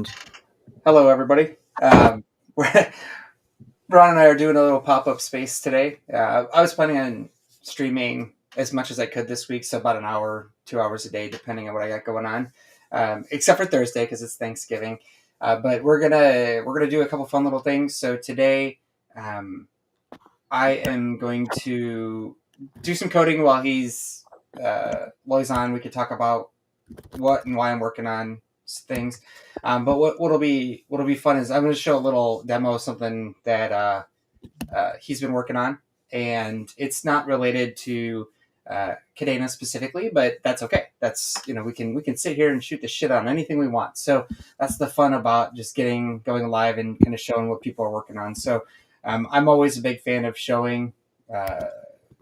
And hello, everybody. Ron and I are doing a little pop up space today. I was planning on streaming as much as I could this week, so about an hour, 2 hours a day, depending on what I got going on. Except for Thursday because it's Thanksgiving. But we're gonna do a couple fun little things. So today, um, I am going to do some coding while he's on. We could talk about what and why I'm working on things. But what'll be fun is I'm going to show a little demo of something that he's been working on, and it's not related to Kadena specifically, but that's okay. That's we can sit here and shoot the shit on anything we want. So that's the fun about just going live and kind of showing what people are working on. So I'm always a big fan of showing,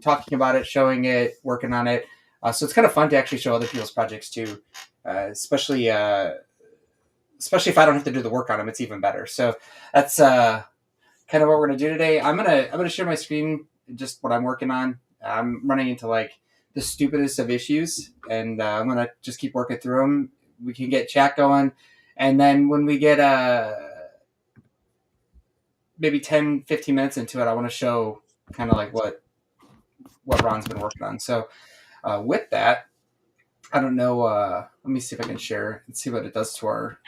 talking about it, showing it, working on it. So it's kind of fun to actually show other people's projects too, especially if I don't have to do the work on them. It's even better. So that's kind of what we're gonna do today. I'm gonna share my screen, just what I'm working on. I'm running into like the stupidest of issues, and I'm gonna just keep working through them. We can get chat going, and then when we get maybe 10, 15 minutes into it, I want to show kind of like what Ron's been working on. So with that, I don't know. Let me see if I can share and see what it does to our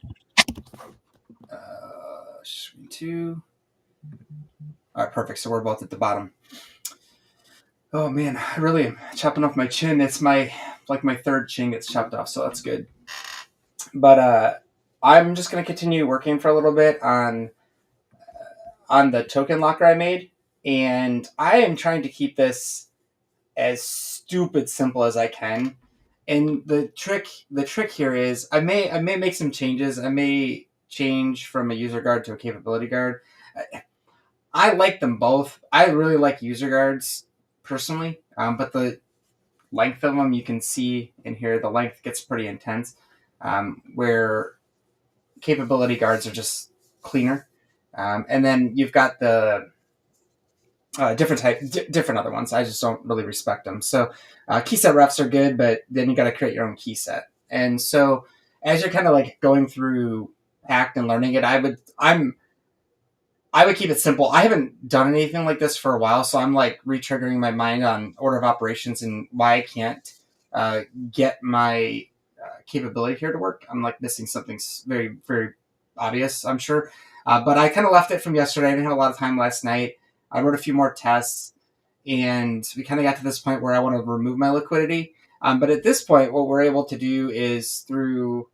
screen too. All right, perfect. So we're both at the bottom. Oh man, I really am chopping off my chin. It's my third chin gets chopped off, so that's good. But I'm just gonna continue working for a little bit on the token locker I made, and I am trying to keep this as stupid simple as I can. And the trick here is I may make some changes. I may change from a user guard to a capability guard. I like them both. I really like user guards personally, but the length of them, you can see in here, the length gets pretty intense, where capability guards are just cleaner. And then you've got the different other ones. I just don't really respect them. So key set refs are good, but then you got to create your own key set. And so as you're kind of like going through Act and learning it, I would keep it simple. I haven't done anything like this for a while, so I'm like retriggering my mind on order of operations and why I can't uh, get my capability here to work. I'm like missing something very, very obvious, I'm sure. But I kind of left it from yesterday. I didn't have a lot of time last night. I wrote a few more tests, and we kind of got to this point where I want to remove my liquidity. But at this point, what we're able to do is through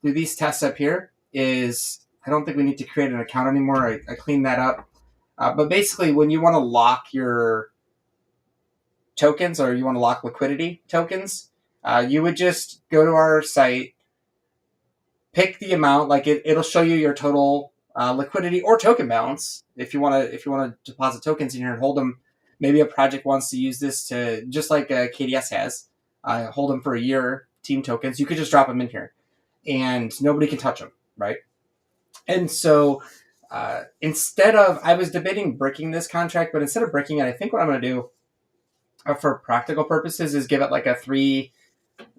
these tests up here is I don't think we need to create an account anymore. I cleaned that up. But basically, when you want to lock your tokens or you want to lock liquidity tokens, you would just go to our site, pick the amount. Like it'll show you your total liquidity or token balance if you want to deposit tokens in here and hold them. Maybe a project wants to use this to just like KDS has, hold them for a year. Team tokens, you could just drop them in here, and nobody can touch them, right? And so I was debating breaking this contract, but instead of breaking it, I think what I'm going to do for practical purposes is give it like a three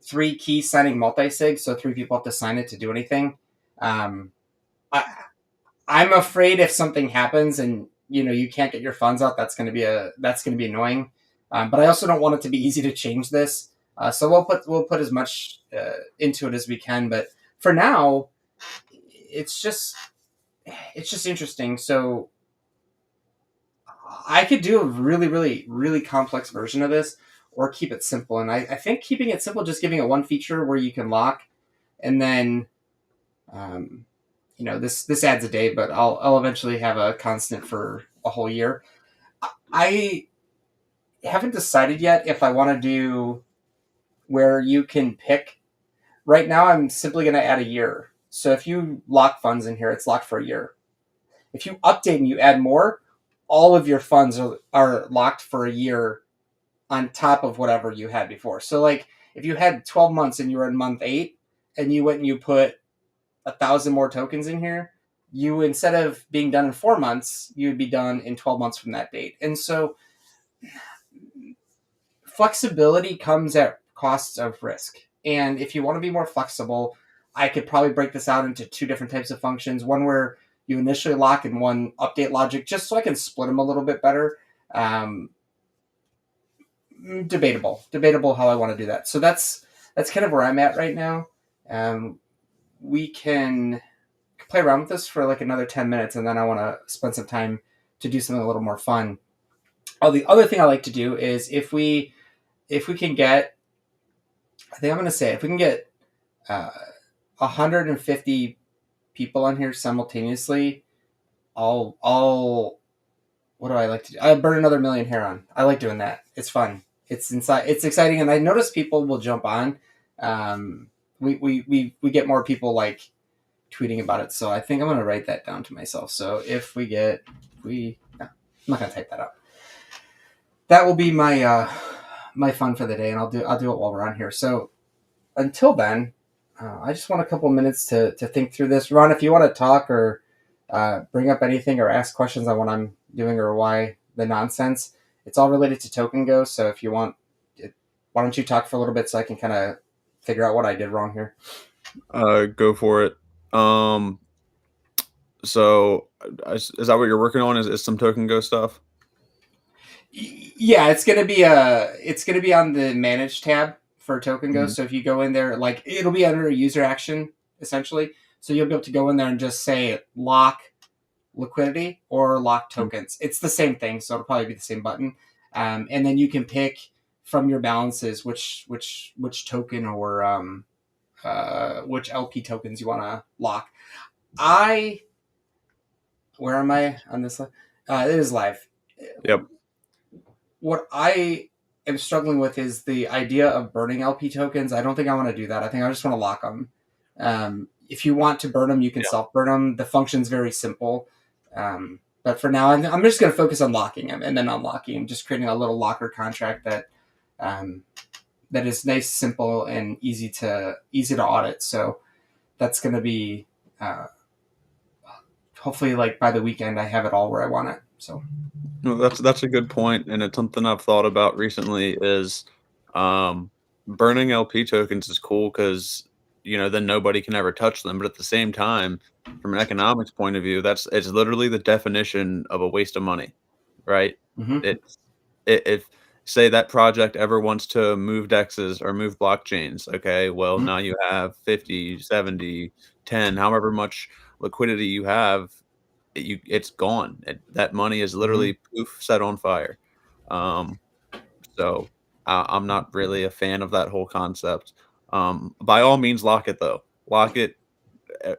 key signing multi-sig, so three people have to sign it to do anything. Um, I, I'm afraid if something happens and you can't get your funds out, that's going to be annoying. But I also don't want it to be easy to change this. So we'll put as much into it as we can. But for now, it's just interesting. So I could do a really, really, really complex version of this, or keep it simple. And I think keeping it simple, just giving it one feature where you can lock, and then um, this adds a day, but I'll eventually have a constant for a whole year. I haven't decided yet if I want to do where you can pick. Right now, I'm simply going to add a year. So if you lock funds in here, it's locked for a year. If you update and you add more, all of your funds are locked for a year on top of whatever you had before. So like if you had 12 months and you were in month 8 and you went and you put 1,000 more tokens in here, you, instead of being done in 4 months, you would be done in 12 months from that date. And so flexibility comes at costs of risk. And if you want to be more flexible, I could probably break this out into two different types of functions. One where you initially lock and one update logic, just so I can split them a little bit better. Um, debatable how I want to do that. So that's kind of where I'm at right now. We can play around with this for like another 10 minutes, and then I want to spend some time to do something a little more fun. Oh, the other thing I like to do is if we can get, I think I'm going to say if we can get 150 people on here simultaneously, I'll what do I like to do? I burn another million heron. I like doing that. It's fun. It's inside. It's exciting, and I notice people will jump on. Um, we get more people like tweeting about it, so I think I'm gonna write that down to myself. So if we get we, no, I'm not gonna type that out. That will be my fun for the day, and I'll do it while we're on here. So until then, I just want a couple minutes to think through this. Ron, if you want to talk or bring up anything or ask questions on what I'm doing or why the nonsense, it's all related to Token Go. So if you want, why don't you talk for a little bit so I can kind of figure out what I did wrong here? Go for it. Um, so is that what you're working on? Is some Token Go stuff? Yeah, it's gonna be on the manage tab for Token Go. Mhm. So if you go in there, like it'll be under a user action essentially. So you'll be able to go in there and just say lock liquidity or lock Mhm. tokens. It's the same thing, so it'll probably be the same button. And then you can pick from your balances which token or which LP tokens you want to lock. I Where am I on this? It is live. Yep. What I am struggling with is the idea of burning LP tokens. I don't think I want to do that. I think I just want to lock them. If you want to burn them, you can Yeah. self burn them. The function's very simple. But for now, I'm just going to focus on locking them and then unlocking them, just creating a little locker contract um, that is nice, simple, and easy to audit. So that's going to be hopefully like by the weekend I have it all where I want it. So No, that's a good point, and it's something I've thought about recently is um, burning LP tokens is cool because then nobody can ever touch them. But at the same time, from an economics point of view, it's literally the definition of a waste of money, right? mm-hmm, It's if say that project ever wants to move dexes or move blockchains, okay, well mm-hmm, now you have 50, 70, 10, however much liquidity you have, it's gone. That money is mm-hmm, literally poof, set on fire. Um, so I'm not really a fan of that whole concept. By all means, lock it though. Lock it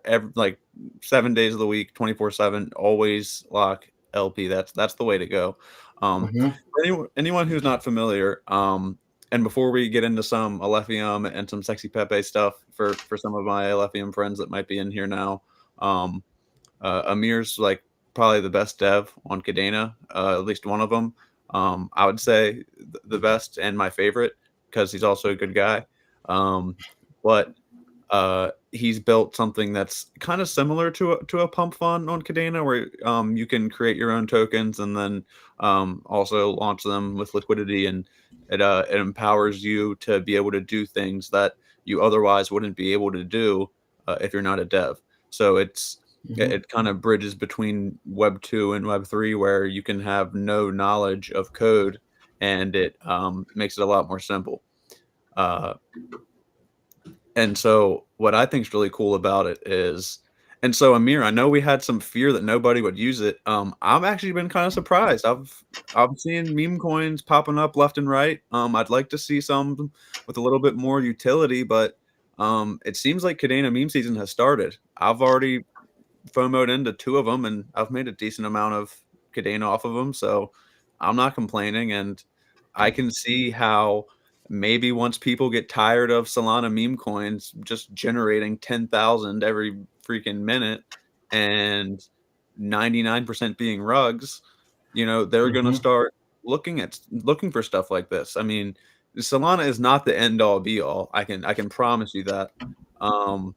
every, like 7 days of the week, 24/7. Always lock LP. That's the way to go. mm-hmm. For anyone who's not familiar, and before we get into some Alephium and some sexy Pepe stuff for some of my Alephium friends that might be in here now, um, Amir's like probably the best dev on Cadena, at least one of them. I would say the best and my favorite because he's also a good guy. But he's built something that's kind of similar to a pump fund on Cadena, where you can create your own tokens and then also launch them with liquidity, and it empowers you to be able to do things that you otherwise wouldn't be able to do if you're not a dev. So Mm-hmm. it kind of bridges between Web 2 and Web 3, where you can have no knowledge of code, and it makes it a lot more simple. Uh, and so what I think is really cool about it is, and so Amir, I know we had some fear that nobody would use it. I've actually been kind of surprised. I've seen meme coins popping up left and right. I'd like to see some with a little bit more utility, but it seems like Cadena meme season has started. I've already FOMO'd into two of them, and I've made a decent amount of Cadena off of them, so I'm not complaining, and I can see how maybe once people get tired of Solana meme coins just generating 10,000 every freaking minute and 99% being rugs, they're gonna Mm-hmm. start looking for stuff like this. I mean, Solana is not the end all be all. I can promise you that. Um,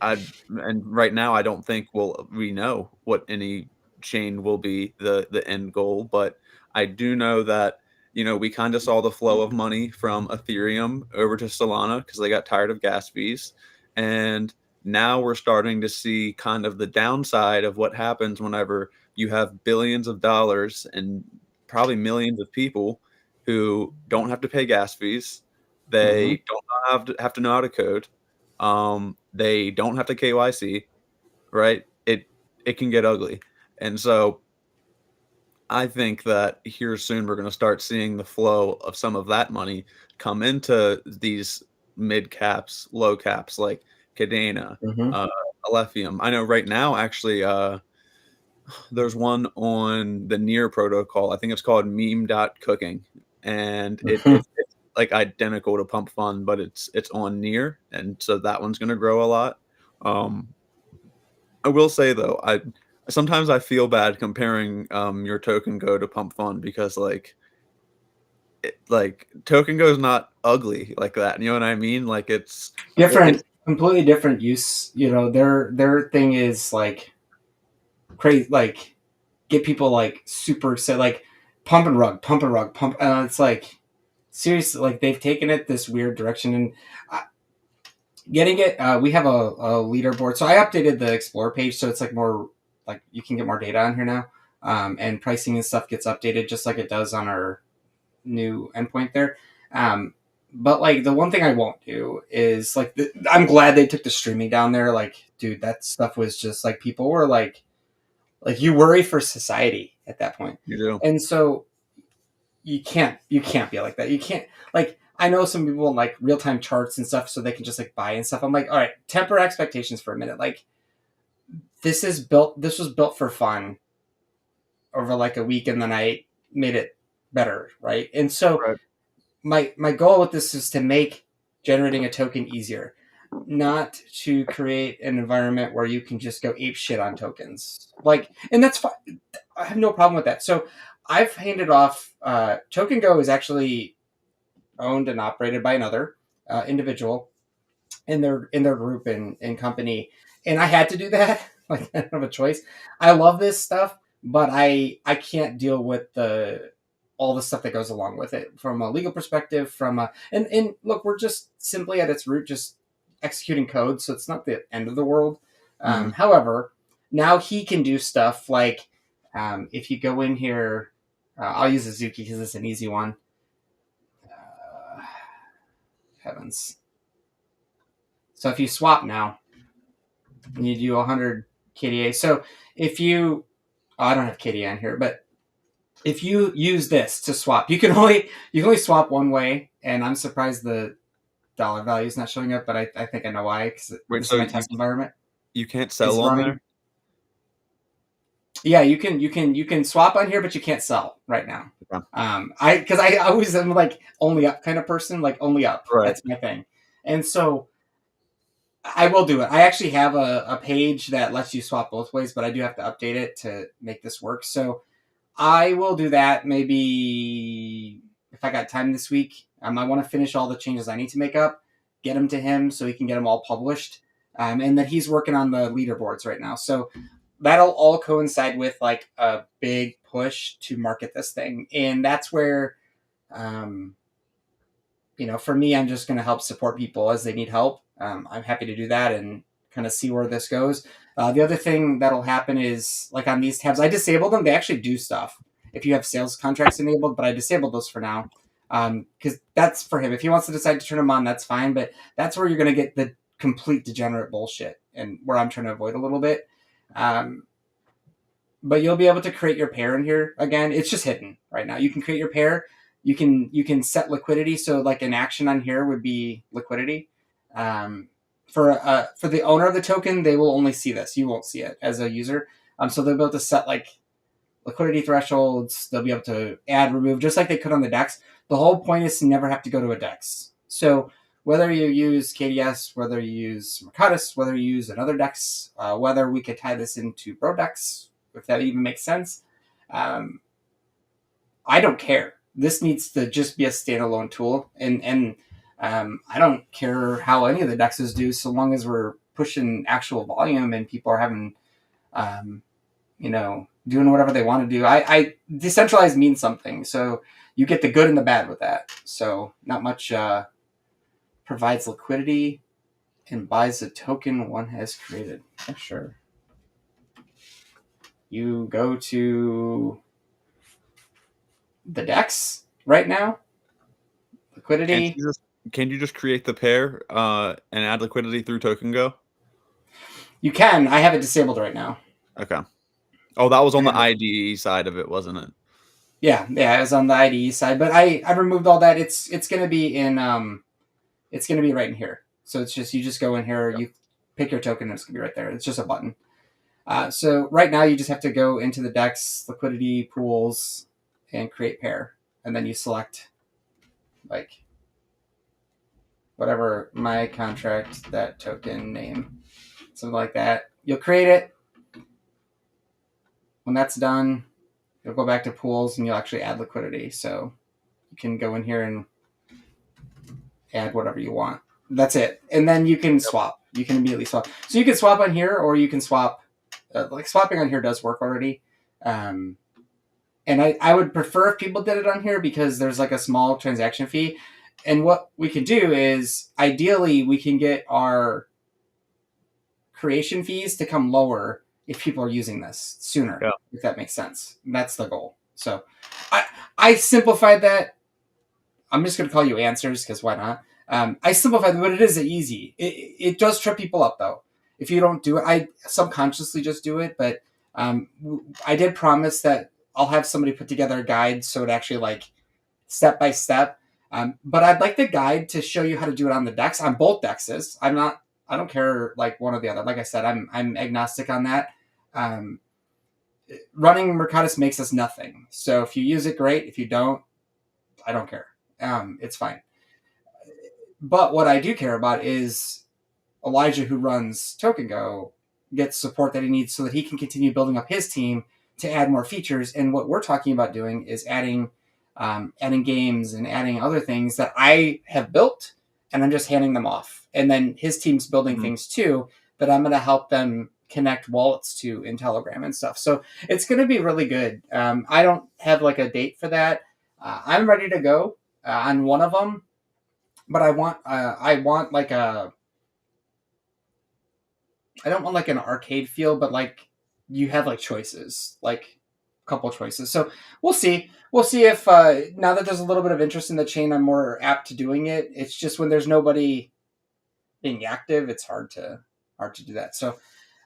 I and right now I don't think we know what any chain will be the end goal, but I do know that we kind of saw the flow of money from Ethereum over to Solana because they got tired of gas fees, And now we're starting to see kind of the downside of what happens whenever you have billions of dollars and probably millions of people who don't have to pay gas fees. Mm-hmm. They don't have to know how to code. They don't have to KYC, right? It can get ugly. And so I think that here soon we're going to start seeing the flow of some of that money come into these mid caps, low caps like Cadena, Mm-hmm. uh, Alephium. I know right now, actually, there's one on the Near protocol. I think it's called Meme.Cooking, and Mm-hmm. it's like identical to Pump Fund, but it's on Near, and so that one's going to grow a lot. Um, I will say though, I sometimes I feel bad comparing your token go to Pump Fund because like token go is not ugly like that. You know what I mean? Like it's Different, completely different use. Their thing is like crazy, like get people like super excited, like pump and rug, pump and rug, pump. It's like seriously, like they've taken it this weird direction, and uh, getting it. We have a leaderboard, so I updated the Explore page, so it's like more like you can get more data on here now, and pricing and stuff gets updated just like it does on our new endpoint there. Um, but like the one thing I won't do is like I'm glad they took the streaming down there. Like, dude, that stuff was just like people were like you worry for society at that point, you do. and so you can't be like that. You can't like I know some people in like real time charts and stuff, so they can just like buy and stuff. I'm like, all right, temper expectations for a minute. Like this was built for fun over like a week, and then I made it better, right? And so Right. my goal with this is to make generating a token easier, not to create an environment where you can just go ape shit on tokens. Like, and that's fine. I have no problem with that. So I've handed off. Token Go is actually owned and operated by another individual in their group and company, and I had to do that. Like, I don't have a choice. I love this stuff, but I can't deal with the all the stuff that goes along with it from a legal perspective. From a and look, we're just simply at its root just executing code, so it's not the end of the world. Mhm. However, now he can do stuff like if you go in here, I'll use Azuki because it's an easy one. Uh, Heavens. So if you swap now, and you do 100 KDA. So if you, I don't have KDA on here, but if you use this to swap, you can only swap one way, and I'm surprised the dollar value is not showing up, but I think I know why because Wait, this is so my test environment you can't is sell on running. there? Yeah, you can swap on here, but you can't sell right now. Okay. I because I always am like only up kind of person, like only up. Right. That's my thing, and so I will do it. I actually have a page that lets you swap both ways, but I do have to update it to make this work. So I will do that maybe if I got time this week. I want to finish all the changes I need to make up, get them to him so he can get them all published. And then he's working on the leaderboards right now. So that'll all coincide with like a big push to market this thing. And that's where, um, for me, I'm just going to help support people as they need help. I'm happy to do that and kind of see where this goes. The other thing that'll happen is like on these tabs, I disabled them. They actually do stuff if you have sales contracts enabled, but I disabled those for now because that's for him. If he wants to decide to turn them on, that's fine. But that's where you're going to get the complete degenerate bullshit and where I'm trying to avoid a little bit. Um, but you'll be able to create your pair in here again. It's just hidden right now. You can create your pair. You can set liquidity. So like an action on here would be liquidity. Um, for the owner of the token, they will only see this. You won't see it as a user. So they'll be able to set like liquidity thresholds. They'll be able to add, remove, just like they could on the DEX. The whole point is to never have to go to a DEX. So whether you use KDS, whether you use Mercatus, whether you use another DEX, whether we could tie this into Brodex, if that even makes sense, um, I don't care. This needs to just be a standalone tool, and I don't care how any of the dexes do, so long as we're pushing actual volume and people are having, um, doing whatever they want to do. I decentralized means something, so you get the good and the bad with that. So not much provides liquidity. and buys the token one has created. Yeah, sure. You go to the DEX right now. Can't Liquidity. you just can you just create the pair and add liquidity through Token Go? You can. I have it disabled right now. Okay. Oh, that was on the And IDE side of it, wasn't it? yeah, it was on the IDE side, but I removed all that. It's gonna be in it's gonna be right in here. So it's just you just go in here, you pick your token, and it's gonna be right there. It's just a button. So right now you just have to go into the DEX liquidity pools and create pair, and then you select like whatever my contract that token name, something like that. You'll create it. When that's done, you'll go back to pools and you'll actually add liquidity. So you can go in here and add whatever you want. That's it. And then you can swap. You can immediately swap. So you can swap on here, or you can swap. Like swapping on here does work already. And I would prefer if people did it on here because there's like a small transaction fee. And what we can do is ideally we can get our creation fees to come lower if people are using this sooner, Yeah. if that makes sense. That's the goal. So I simplified that. I'm just going to call you answers because why not? I simplified, but it is easy. It does trip people up though. If you don't do it, I subconsciously just do it. But I did promise that I'll have somebody put together a guide so it actually like step by step. But I'd like the guide to show you how to do it on the DEX, on both DEXs. I don't care like one or the other. Like I said, I'm agnostic on that. Um, Running Mercatus makes us nothing. So if you use it, great. If you don't, I don't care. It's fine. But what I do care about is Elijah, who runs TokenGo, gets support that he needs so that he can continue building up his team to add more features. And what we're talking about doing is adding games and adding other things that I have built, and I'm just handing them off. And then his team's building things too that I'm going to help them connect wallets to in Telegram and stuff. So it's going to be really good. I don't have like a date for that. I'm ready to go on one of them, but I want like a I don't want like an arcade feel, but like you have like choices, like a couple choices. So we'll see. We'll see if now that there's a little bit of interest in the chain, I'm more apt to doing it. It's just when there's nobody being active, it's hard to do that. So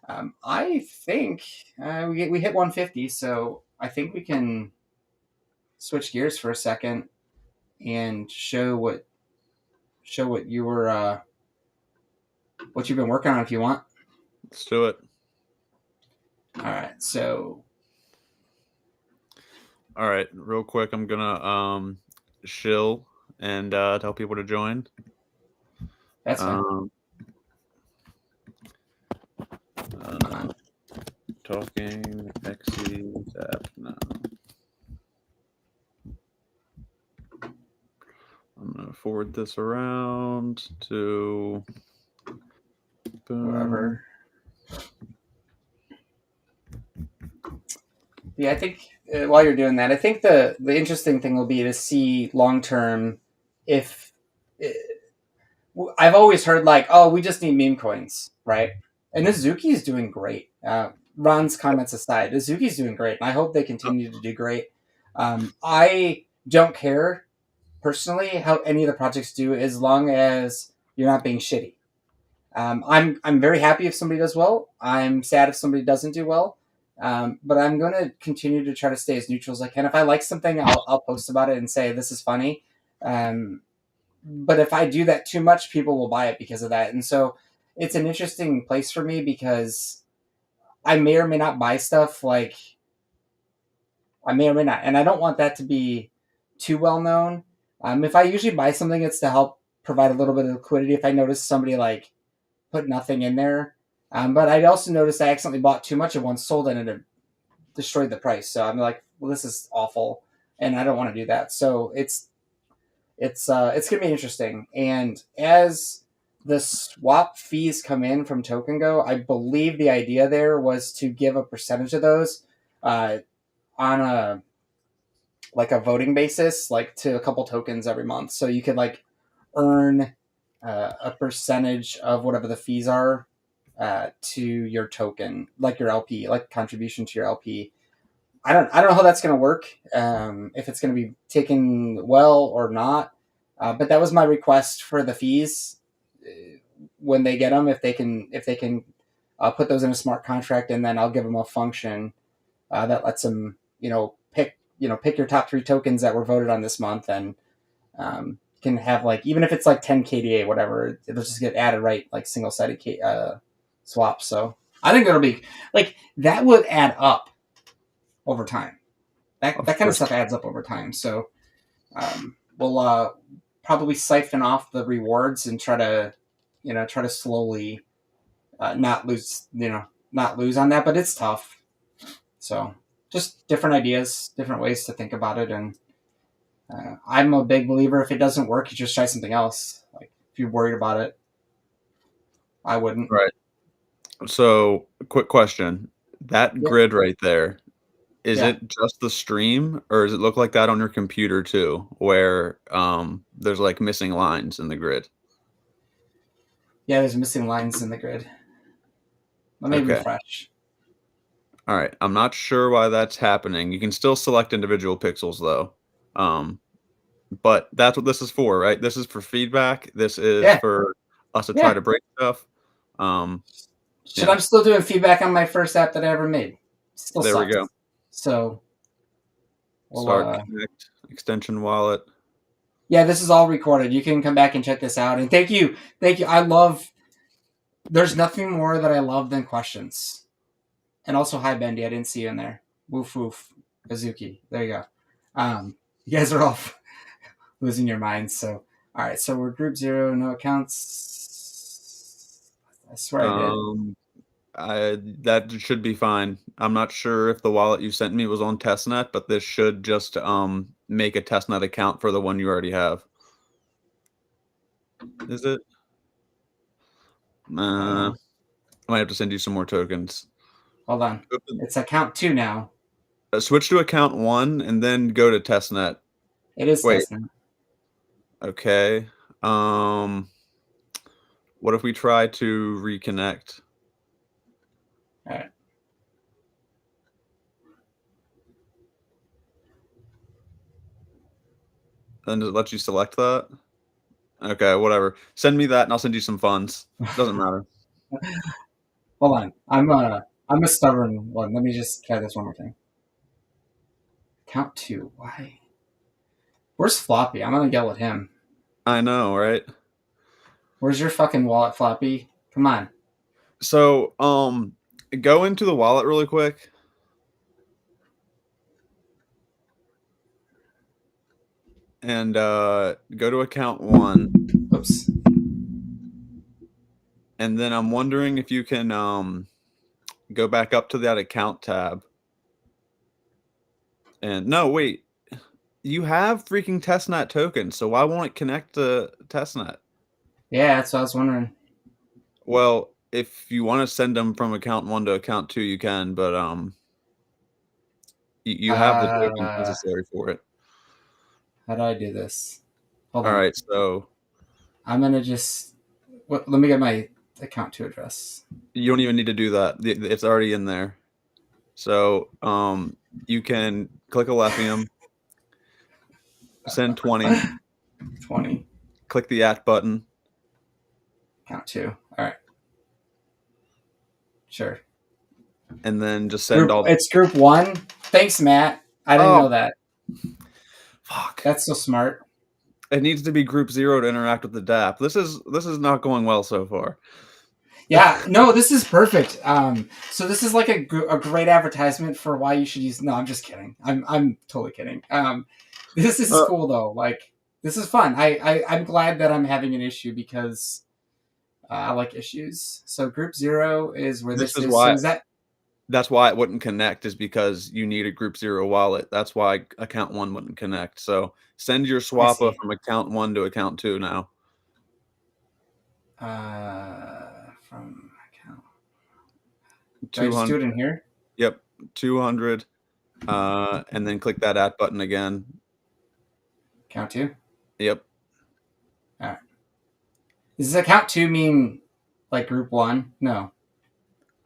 I think we hit 150, so I think we can switch gears for a second and show what you were what you've been working on if you want. Let's do it. All right, so All right, real quick, I'm gonna shill and tell people to join. that's fine. Talking Xyz app now. I'm gonna forward this around to Whoever. Yeah, I think while you're doing that, I think the interesting thing will be to see long term if I've always heard like, oh, we just need meme coins, right? And Azuki is doing great. Ron's comments aside, Azuki's doing great, and I hope they continue to do great. I don't care personally how any of the projects do, as long as you're not being shitty. I'm very happy if somebody does well. I'm sad if somebody doesn't do well. But I'm going to continue to try to stay as neutral as I can. If I like something, I'll post about it and say this is funny. But if I do that too much, people will buy it because of that. And so it's an interesting place for me because I may or may not buy stuff. Like I may or may not, and I don't want that to be too well known. If I usually buy something, it's to help provide a little bit of liquidity. If I notice somebody like put nothing in there. But I also noticed I accidentally bought too much at once, sold it, and it destroyed the price. So I'm like, well, this is awful, and I don't want to do that. So it's gonna be interesting. And as the swap fees come in from TokenGo, I believe the idea there was to give a percentage of those on a like a voting basis, like to a couple tokens every month, so you could like earn a percentage of whatever the fees are to your token, like your LP, like contribution to your LP. I don't know how that's going to work. If it's going to be taken well or not. But that was my request for the fees when they get them. If they can put those in a smart contract, and then I'll give them a function that lets them pick your top 3 tokens that were voted on this month, and can have like, even if it's like 10 KDA, whatever, it'll just get added right like single sided swaps. So I think it'll be like that would add up over time. That kind of stuff adds up over time. So we'll probably siphon off the rewards and try to slowly not lose on that. But it's tough. So just different ideas, different ways to think about it. And I'm a big believer, if it doesn't work, you just try something else. Like if you're worried about it, I wouldn't. Right. So, quick question: that grid right there, is it just the stream, or does it look like that on your computer too, where there's like missing lines in the grid? Yeah, there's missing lines in the grid. Let me refresh. All right. I'm not sure why that's happening. You can still select individual pixels though. But that's what this is for, right? This is for feedback. This is for us to try to break stuff. I'm still doing feedback on my first app that I ever made. Still there sucks. We go. So start connect extension wallet. Yeah, this is all recorded. You can come back and check this out. And thank you. There's nothing more that I love than questions. And also, hi Bendy, I didn't see you in there. Woof woof, Bazuki. There you go. You guys are all losing your minds. So all right, so we're group 0, no accounts. I swear I did. That should be fine. I'm not sure if the wallet you sent me was on testnet, but this should just make a testnet account for the one you already have. Is it? I might have to send you some more tokens. Hold on. It's account 2 now. Switch to account 1 and then go to testnet. It is testnet. Okay. What if we try to reconnect? All right. Then does it let you select that? Okay, whatever. Send me that and I'll send you some funds. Doesn't matter. Hold on. I'm a stubborn one. Let me just try this one more time. Count 2. Why? Where's Floppy? I'm gonna yell at him. I know, right? Where's your fucking wallet, Floppy? Come on. So, go into the wallet really quick. And go to account 1. Oops. And then I'm wondering if you can go back up to that account tab. And no, wait. You have freaking testnet tokens, so why won't it connect to testnet? Yeah, that's what I was wondering. Well, if you want to send them from account 1 to account 2, you can, but you have the tokens necessary for it. How do I do this? Hold on. All right, so I'm gonna just let me get my account 2 address. You don't even need to do that. It's already in there. So you can click Alephium, send 20. 20. Click the @ button. Account 2. All right. Sure. And then just send all. It's group 1. Thanks, Matt. I didn't know that. Fuck. That's so smart. It needs to be group 0 to interact with the DApp. This is not going well so far. Yeah, no, this is perfect. So this is like a great advertisement for why you should use. No, I'm just kidding. I'm totally kidding. This is cool though. Like this is fun. I'm glad that I'm having an issue because I like issues. So group 0 is where this is. Why, so is that? That's why it wouldn't connect, is because you need a group 0 wallet. That's why account 1 wouldn't connect. So send your swappa from account 1 to account 2 now. From account. 200. Do I just do it in here? Yep, 200. And then click that @ button again. Account 2. Yep. All right. Does account 2 mean like group 1? No.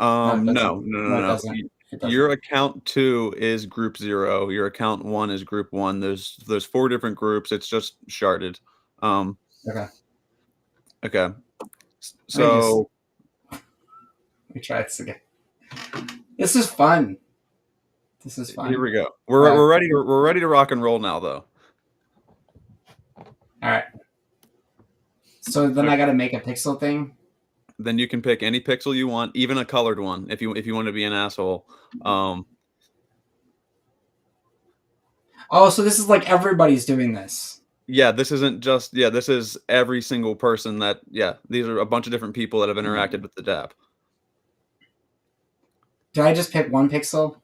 No, it doesn't. No, no, No, no, it no. doesn't. It Your doesn't. account 2 is group 0. Your account 1 is group 1. There's 4 different groups. It's just sharded. Um, Okay. okay. Let me just So let me try this again. This is fun. This is here fun. we go. Uh, We're ready to rock and roll now, though. all right. So then Okay. I got to make a pixel thing. Then you can pick any pixel you want, even a colored one, if you want to be an asshole. Oh, so this is like everybody's doing this. Yeah, this isn't just this is every single person that these are a bunch of different people that have interacted with the dApp. Do I just pick one pixel?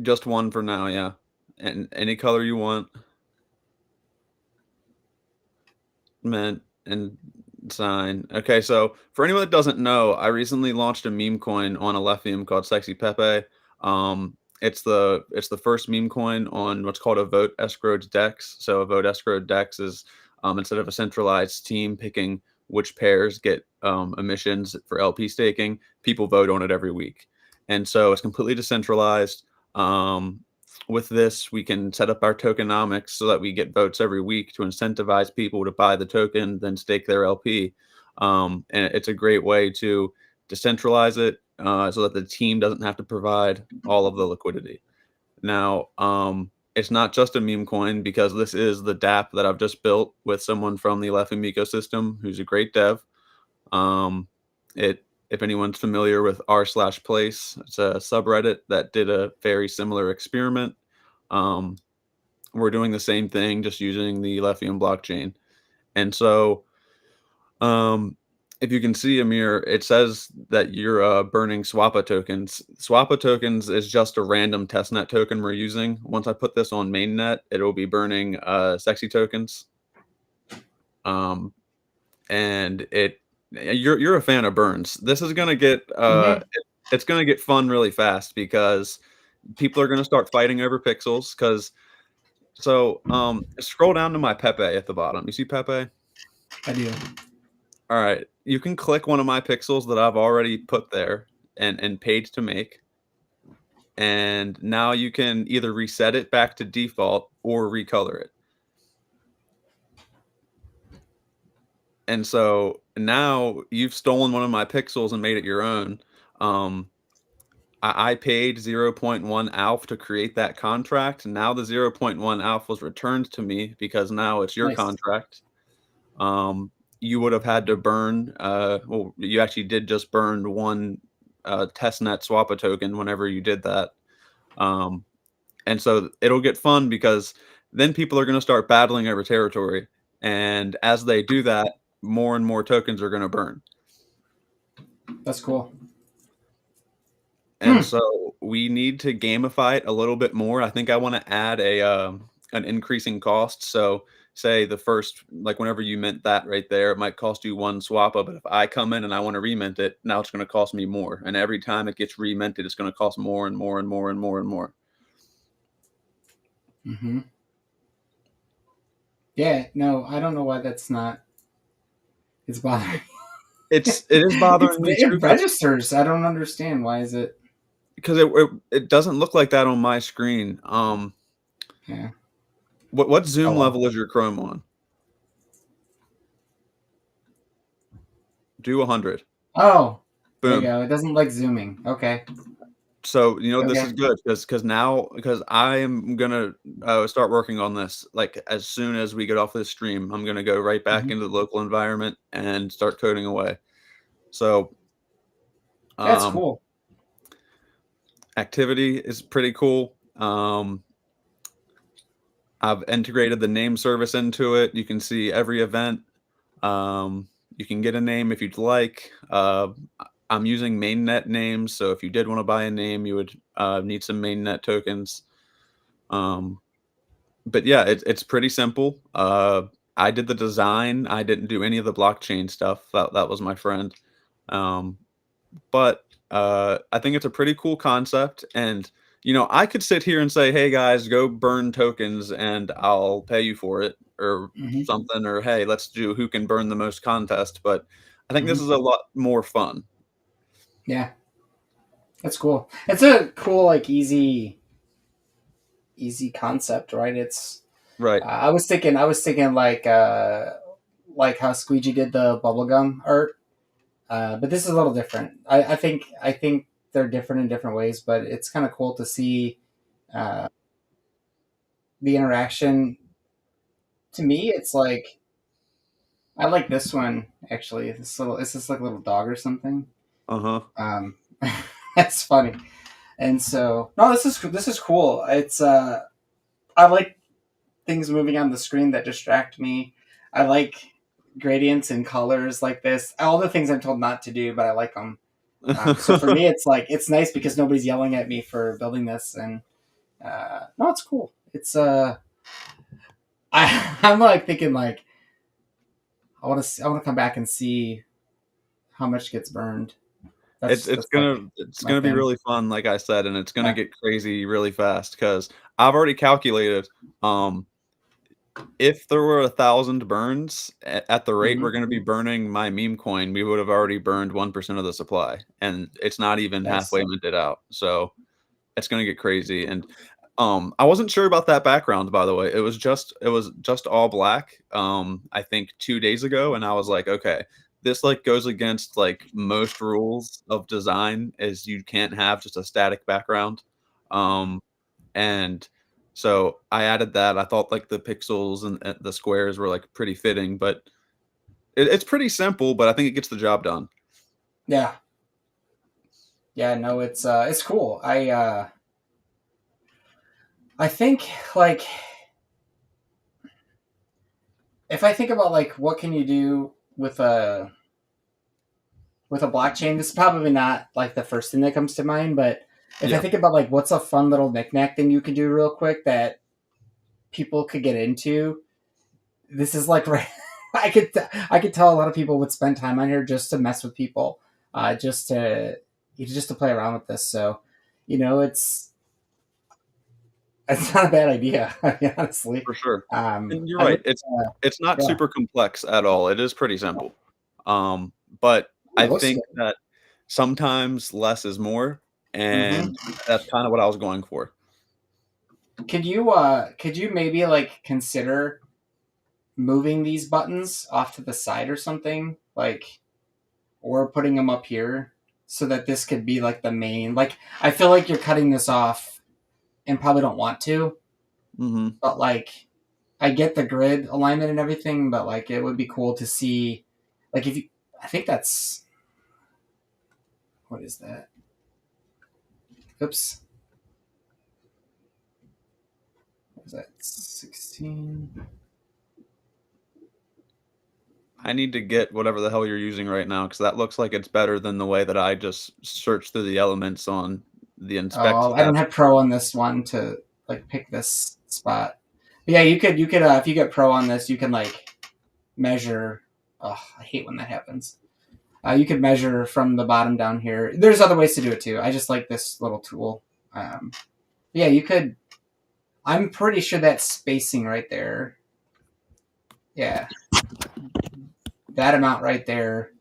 Just one for now, yeah. And any color you want. Mint and sign. Okay, so for anyone that doesn't know, I recently launched a meme coin on Alephium called Sexy Pepe. It's the first meme coin on what's called a vote escrowed DEX. So a vote escrowed DEX is instead of a centralized team picking which pairs get emissions for LP staking, people vote on it every week, and so it's completely decentralized. With this, we can set up our tokenomics so that we get votes every week to incentivize people to buy the token, then stake their LP. And it's a great way to decentralize it so that the team doesn't have to provide all of the liquidity. Now, it's not just a meme coin because this is the dApp that I've just built with someone from the Alephium ecosystem who's a great dev. If anyone's familiar with r/place, it's a subreddit that did a very similar experiment. We're doing the same thing, just using the Alephium blockchain. And so, if you can see, Amir, it says that you're burning Swappa tokens. Swappa tokens is just a random testnet token we're using. Once I put this on mainnet, it will be burning sexy tokens. And you're a fan of burns. This is gonna get it's gonna get fun really fast because people are gonna start fighting over pixels. Scroll down to my Pepe at the bottom. You see Pepe? I do. All right, you can click one of my pixels that I've already put there and paid to make, and now you can either reset it back to default or recolor it. And so now you've stolen one of my pixels and made it your own. I paid 0.1 ALF to create that contract. Now the 0.1 ALF was returned to me because now it's your Nice. contract. You would have had to burn, well, you actually did just burn one testnet Swappa token whenever you did that. And so it'll get fun because then people are going to start battling over territory. And as they do that, more and more tokens are going to burn. That's cool. And so we need to gamify it a little bit more. I think I want to add an increasing cost. So say the first, like whenever you mint that right there, it might cost you 1 Swappa, but if I come in and I want to remint it, now it's going to cost me more. And every time it gets reminted, it's going to cost more and more and more and more and more. Mm-hmm. Yeah, no, I don't know why that's not. It's bothering. It is bothering me too. It registers. I don't understand. Why is it? Because it doesn't look like that on my screen. Yeah. What zoom Oh, well. level is your Chrome on? Do 100. Oh, there you Boom. go. It doesn't like zooming. Okay. So this Okay. is good because I am gonna start working on this like as soon as we get off this stream. I'm gonna go right back into the local environment and start coding away. So That's cool. activity is pretty cool. I've integrated the name service into it. You can see every event. You can get a name if you'd like. I'm using mainnet names, so if you did want to buy a name, you would need some mainnet tokens. But yeah, it's pretty simple. I did the design. I didn't do any of the blockchain stuff. That was my friend. But I think it's a pretty cool concept, and I could sit here and say, "Hey guys, go burn tokens and I'll pay you for it," or Hmm. something, or "Hey, let's do who can burn the most contest." But I think this Hmm. is a lot more fun. Yeah, that's cool. It's a cool, like easy concept, right? It's Right. I was thinking like how Squeegee did the bubblegum art, but this is a little different. I think they're different in different ways, but it's kind of cool to see uh, the interaction. To me, it's like I like this one actually. It's this like little dog or something. Uh-huh. Um, that's funny. And so no, this is cool. It's I like things moving on the screen that distract me. I like gradients and colors like this. All the things I'm told not to do, but I like them. So for me, it's like it's nice because nobody's yelling at me for building this, and no, it's cool. It's I'm like thinking like I want to come back and see how much gets burned. It's it's That's like gonna it's my gonna be thing. really fun, like I said, and it's gonna Yeah. get crazy really fast because I've already calculated, um, if there were 1,000 burns at the rate Hmm. we're gonna be burning my meme coin, we would have already burned 1% of the supply, and it's not even Nice. halfway minted out, so it's gonna get crazy, and, I wasn't sure about that background, by the way. It was just all black, I think 2 days ago, and I was like, "Okay, this, like, goes against, like, most rules of design is you can't have just a static background." Um, and so I added that. I thought, like, the pixels and the squares were, like, pretty fitting, but it's pretty simple, but I think it gets the job done. Yeah. Yeah. No, it's cool. I think like if I think about like what can you do with a blockchain, this is probably not like the first thing that comes to mind, but if I Yeah, think about like what's a fun little knickknack thing you could do real quick that people could get into, this is like right. I could tell a lot of people would spend time on here just to mess with people, just to just to play around with this. So, it's not a bad idea, honestly. for sure. And you're I right. look, It's not yeah, super complex at all. It is pretty simple. But yeah, I it looks think good. that sometimes less is more, Hmm. and that's kind of what I was going for. Could you maybe like consider moving these buttons off to the side or something, like, or putting them up here so that this could be like the main. Like, I feel like you're cutting this off and probably don't want to, Mhm. but like, I get the grid alignment and everything, but like, it would be cool to see, like, if you. I think that's what is that? Oops, what is that 16? I need to get whatever the hell you're using right now because that looks like it's better than the way that I just searched through the elements on the inspect Oh, I tab. don't have pro on this one to like pick this spot. But yeah, you could if you get pro on this, you can like measure. Oh, I hate when that happens. You could measure from the bottom down here. There's other ways to do it too. I just like this little tool. Yeah, you could. I'm pretty sure that spacing right there. Yeah, that amount right there,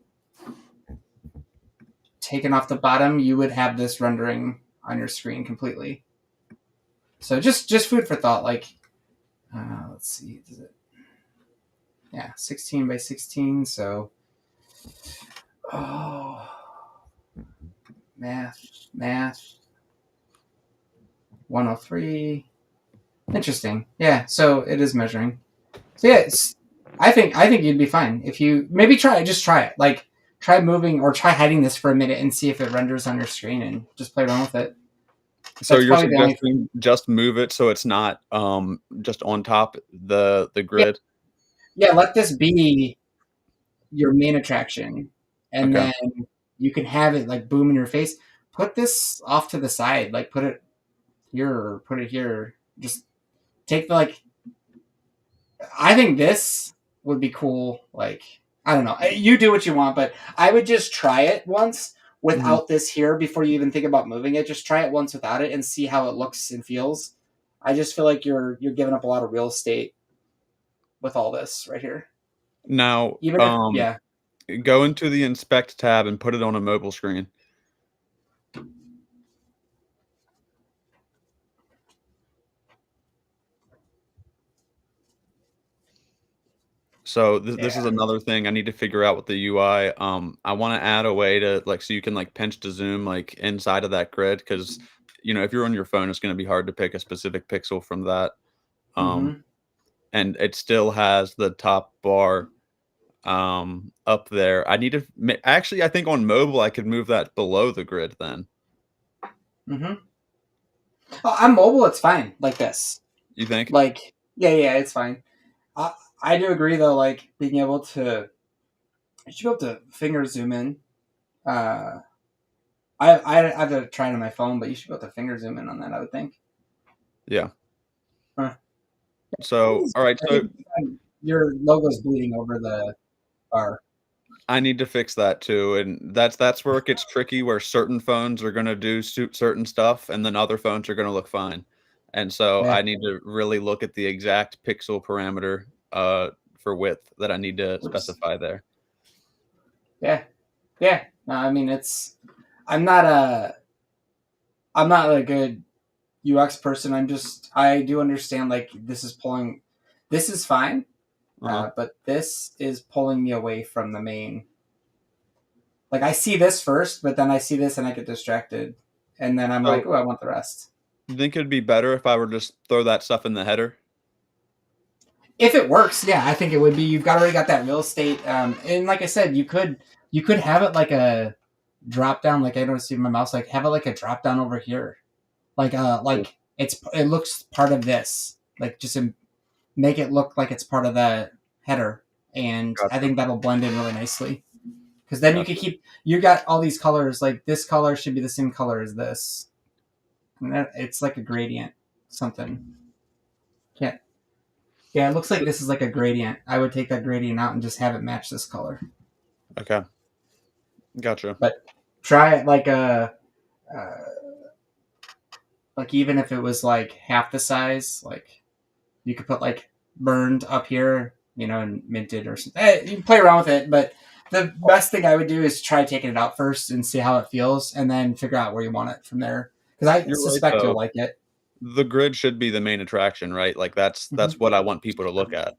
taken off the bottom, you would have this rendering on your screen completely. So just food for thought. Like, let's see, does it? Yeah, 16 by 16. So, oh, math, 103. Interesting. Yeah, so it is measuring. So yeah, I think you'd be fine if you maybe just try it. Like try moving or try hiding this for a minute and see if it renders on your screen and just play around with it. So That's you're probably the only suggesting just move it so it's not, just on top the yeah, grid? yeah, let this be your main attraction. And Okay. then you can have it like boom in your face. Put this off to the side, like put it here or put it here. Just take the like I think this would be cool. Like, I don't know. You do what you want, but I would just try it once without this here before you even think about moving it. Just try it once without it and see how it looks and feels. I just feel like you're giving up a lot of real estate with all this right here. Now, Even if yeah, go into the inspect tab and put it on a mobile screen. So this is yeah. another thing I need to figure out with the UI. I want to add a way to like so you can like pinch to zoom like inside of that grid because if you're on your phone, it's going to be hard to pick a specific pixel from that. Um, Mm-hmm. and it still has the top bar up there. I need to actually I think on mobile I could move that below the grid then. Mm-hmm. On mobile, it's fine like this. You think? Like, yeah, it's fine. I do agree though. Like being able to, you should be able to finger zoom in. Uh, I have to try it on my phone, but you should be able to finger zoom in on that. I would think. Yeah. Huh. So all right, I so think your logo's bleeding over the bar. I need to fix that too, and that's where it gets tricky. Where certain phones are going to do certain stuff, and then other phones are going to look fine. And so Yeah. I need to really look at the exact pixel parameter for width that I need to Oops. specify there. Yeah. Yeah. No, I mean it's. I'm not a. I'm not a good UX person. I do understand like this is pulling. This is fine, Uh-huh. but this is pulling me away from the main. Like I see this first, but then I see this and I get distracted, and then I'm like, So oh, I want the rest. you think it'd be better if I were just throw that stuff in the header? If it works, yeah, I think it would be. You've already got that real estate, and like I said, you could have it like a drop down. Like I don't see my mouse. Like have it like a drop down over here. Cool. Like it looks part of this. Like just make it look like it's part of the header, and I Gotcha. think that'll blend in really nicely. Because then you Gotcha. could keep you got all these colors. Like this color should be the same color as this. And it's like a gradient, something. Yeah, yeah. It looks like this is like a gradient. I would take that gradient out and just have it match this color. Okay. Gotcha. But try it uh, like even if it was like half the size, like you could put like burned up here, and minted or something. You can play around with it, but the best thing I would do is try taking it out first and see how it feels, and then figure out where you want it from there. Because I You're right suspect you'll though. like it. The grid should be the main attraction, right? Like that's Mm-hmm. what I want people to look at.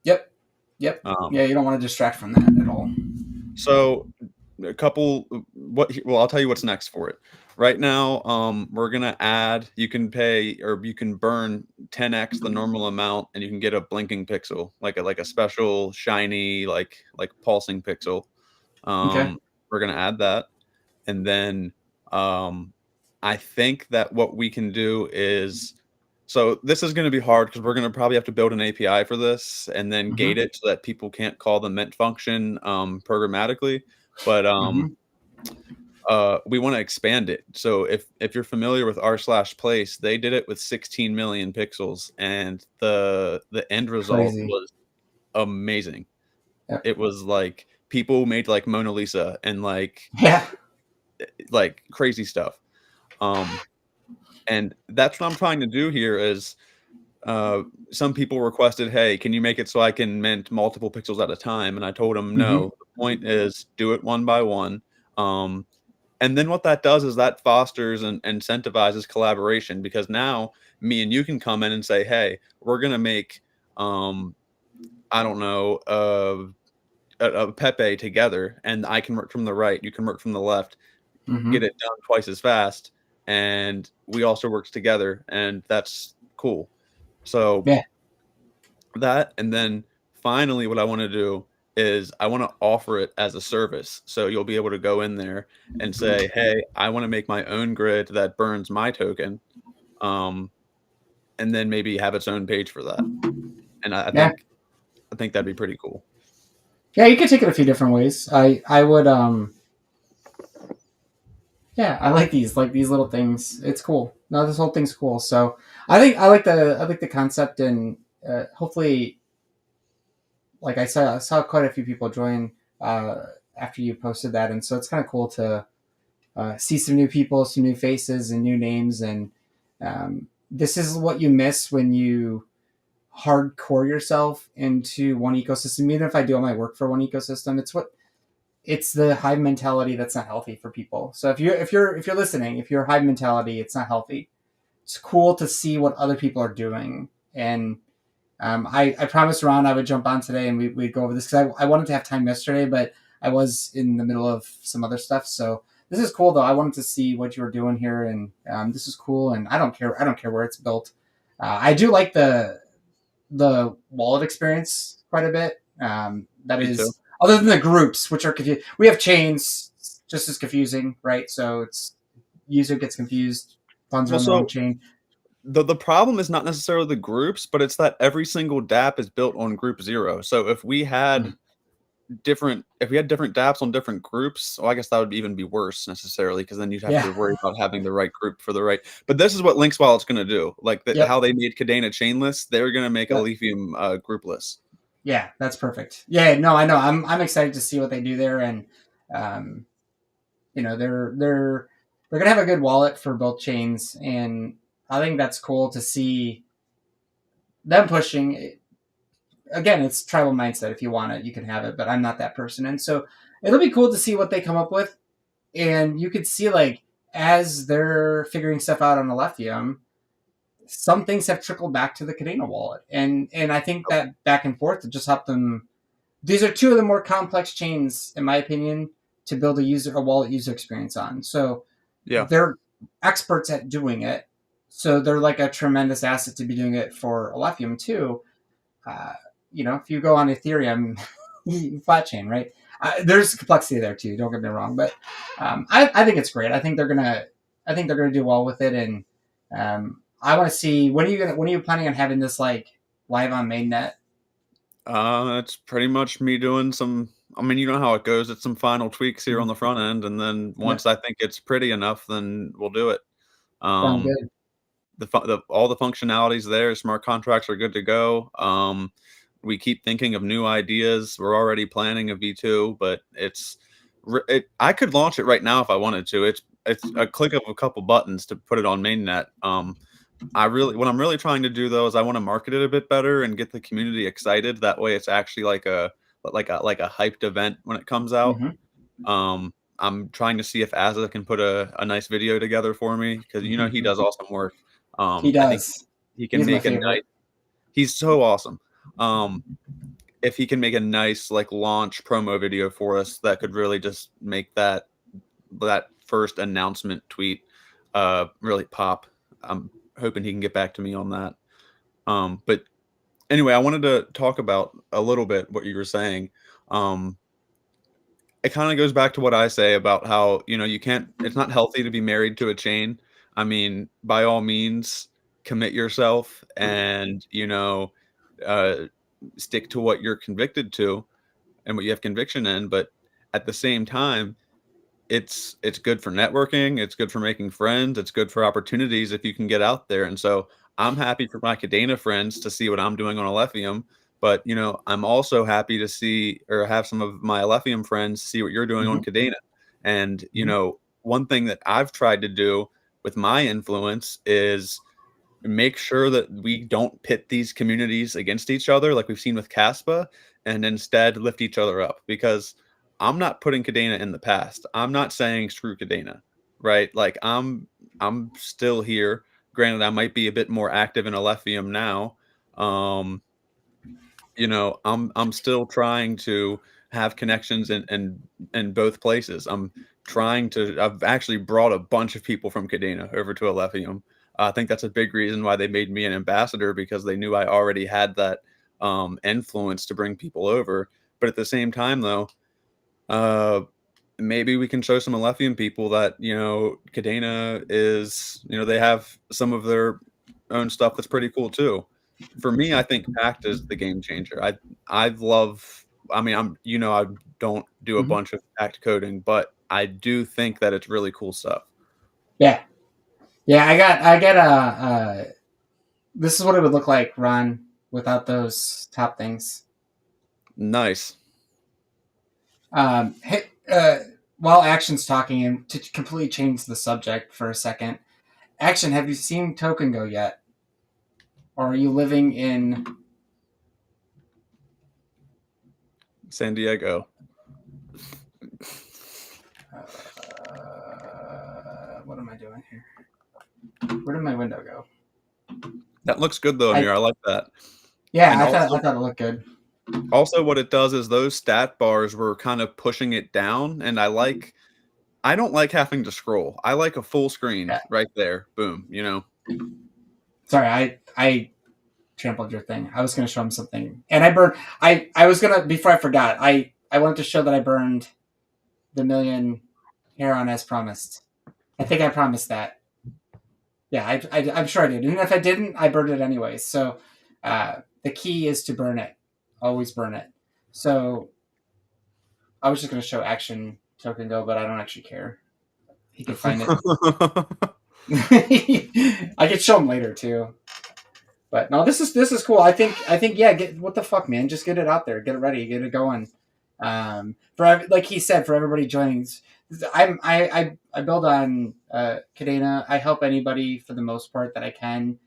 Yep. Yep. Um, Yeah, you don't want to distract from that at all. So a couple I'll tell you what's next for it. Right now, we're gonna add you can pay or you can burn 10x the normal amount and you can get a blinking pixel, like a special shiny like pulsing pixel. Okay. We're gonna add that. And then I think that what we can do is so this is going to be hard because we're going to probably have to build an API for this and then Mm-hmm. gate it so that people can't call the mint function programmatically. But Mm-hmm. we want to expand it. So if you're familiar with r/place, they did it with 16 million pixels, and the end result Crazy. was amazing. Yep. It was like people made like Mona Lisa and Yeah. like crazy stuff. And that's what I'm trying to do here is some people requested, hey, can you make it so I can mint multiple pixels at a time? And I told them, Mm-hmm. no, the point is do it one by one. And then what that does is that fosters and incentivizes collaboration because now me and you can come in and say, hey, we're going to make, I don't know, a Pepe together, and I can work from the right, you can work from the left, Mm-hmm. get it done twice as fast, and we also work together, and that's cool. So Yeah. that, and then finally, what I want to do is I want to offer it as a service. So you'll be able to go in there and say, hey, I want to make my own grid that burns my token, um, and then maybe have its own page for that. And Yeah. I think that'd be pretty cool. Yeah. You could take it a few different ways. I would Yeah, I like these little things. It's cool. No, this whole thing's cool. So I like the concept, and hopefully, like I saw quite a few people join uh, after you posted that, and so it's kind of cool to see some new people, some new faces, and new names. And this is what you miss when you hardcore yourself into one ecosystem. Even if I do all my work for one ecosystem, it's the hive mentality that's not healthy for people. So if you're listening, if you're hive mentality, it's not healthy. It's cool to see what other people are doing. And I promised Ron I would jump on today and we'd go over this because I wanted to have time yesterday, but I was in the middle of some other stuff. So this is cool though. I wanted to see what you were doing here, and this is cool. And I don't care. I don't care where it's built. I do like the wallet experience quite a bit. That Me too. is other than the groups, which are confused. We have chains, just as confusing, right? So it's user gets confused, funds are Well, on the wrong so chain. the problem is not necessarily the groups, but it's that every single DApp is built on group zero. So Mm. if we had different dApps on different groups, well, I guess that would even be worse necessarily because then you'd have Yeah. to worry about having the right group for the right. But this is what Links Wallet's going to do. Like Yep. how they made Kadena chainless, they're going to make a Yep. Lithium groupless. Yeah, that's perfect. Yeah, no, I know. I'm excited to see what they do there, and um, they're gonna have a good wallet for both chains, and I think that's cool to see them pushing. Again, it's tribal mindset. If you want it, you can have it, but I'm not that person, and so it'll be cool to see what they come up with. And you could see like as they're figuring stuff out on Alephium, some things have trickled back to the Cadena wallet, and I think that back and forth to just help them. These are two of the more complex chains, in my opinion, to build a wallet user experience on. So Yeah. they're experts at doing it. So they're like a tremendous asset to be doing it for Alephium too. Uh, if you go on Ethereum, flat chain, right? There's complexity there too. Don't get me wrong, but I think it's great. I think they're gonna do well with it, and I want to see when are you planning on having this like live on mainnet? It's pretty much me doing some. I mean, you know how it goes. It's some final tweaks here on Mhm. the front end, and then Yep, once I think it's pretty enough, then we'll do it. sounds Um, good. all the functionalities there, smart contracts are good to go. We keep thinking of new ideas. We're already planning a V2, but I could launch it right now if I wanted to. It's a click of a couple buttons to put it on mainnet. What I'm really trying to do though is I want to market it a bit better and get the community excited. That way, it's actually like a hyped event when it comes out. Hmm. I'm trying to see if Azza can put a nice video together for me because he does awesome work. He I think does. he can He's my make a nice. favorite. He's so awesome. Um, if he can make a nice like launch promo video for us, that could really just make that first announcement tweet really pop. I'm hoping he can get back to me on that. But anyway, I wanted to talk about a little bit what you were saying. Um, it kind of goes back to what I say about how, you can't, it's not healthy to be married to a chain. I mean, by all means, commit yourself and, uh, stick to what you're convicted to and what you have conviction in. But at the same time, it's good for networking, it's good for making friends, it's good for opportunities if you can get out there. And so I'm happy for my Cadena friends to see what I'm doing on Alephium, but I'm also happy to see or have some of my Alephium friends see what you're doing on Hmm. Cadena. And Hmm. one thing that I've tried to do with my influence is make sure that we don't pit these communities against each other like we've seen with Caspa, and instead lift each other up, because I'm not putting Cadena in the past. I'm not saying screw Cadena, right? Like I'm still here. Granted, I might be a bit more active in Alephium now. Um, I'm still trying to have connections in both places. I've actually brought a bunch of people from Cadena over to Alephium. I think that's a big reason why they made me an ambassador, because they knew I already had that influence to bring people over. But at the same time, though, uh, maybe we can show some Alephium people that Cadena is, they have some of their own stuff that's pretty cool too. For me, I think Pact is the game changer. I love. I mean, I don't do a Hmm. bunch of Pact coding, but I do think that it's really cool stuff. Yeah, yeah. I got a. This is what it would look like, Ron, without those top things. Nice. Hey, while Action's talking, and to completely change the subject for a second, Action, have you seen Token Go yet? Or are you living in San Diego. what am I doing here? Where did my window go? That looks good though, Amir. I like that. Yeah, And I thought it looked good. also what it does is those stat bars were kind of pushing it down, and I don't like having to scroll. I like a full screen Yeah. right there. Boom, Sorry, I trampled your thing. I was going to show him something, and I burned. I was gonna before I forgot. I wanted to show that I burned the million heron as promised. I think I promised that. Yeah, I'm sure I did. And if I didn't, I burned it anyway. So the key is to burn it. Always burn it. So I was just going to show Action Token Go, but I don't actually care. He can find it. I could show him later too. But no, this is cool. I think yeah. What the fuck, man? Just get it out there, get it ready, get it going. For like he said, for everybody joining, I build on Kadena. I help anybody for the most part that I can.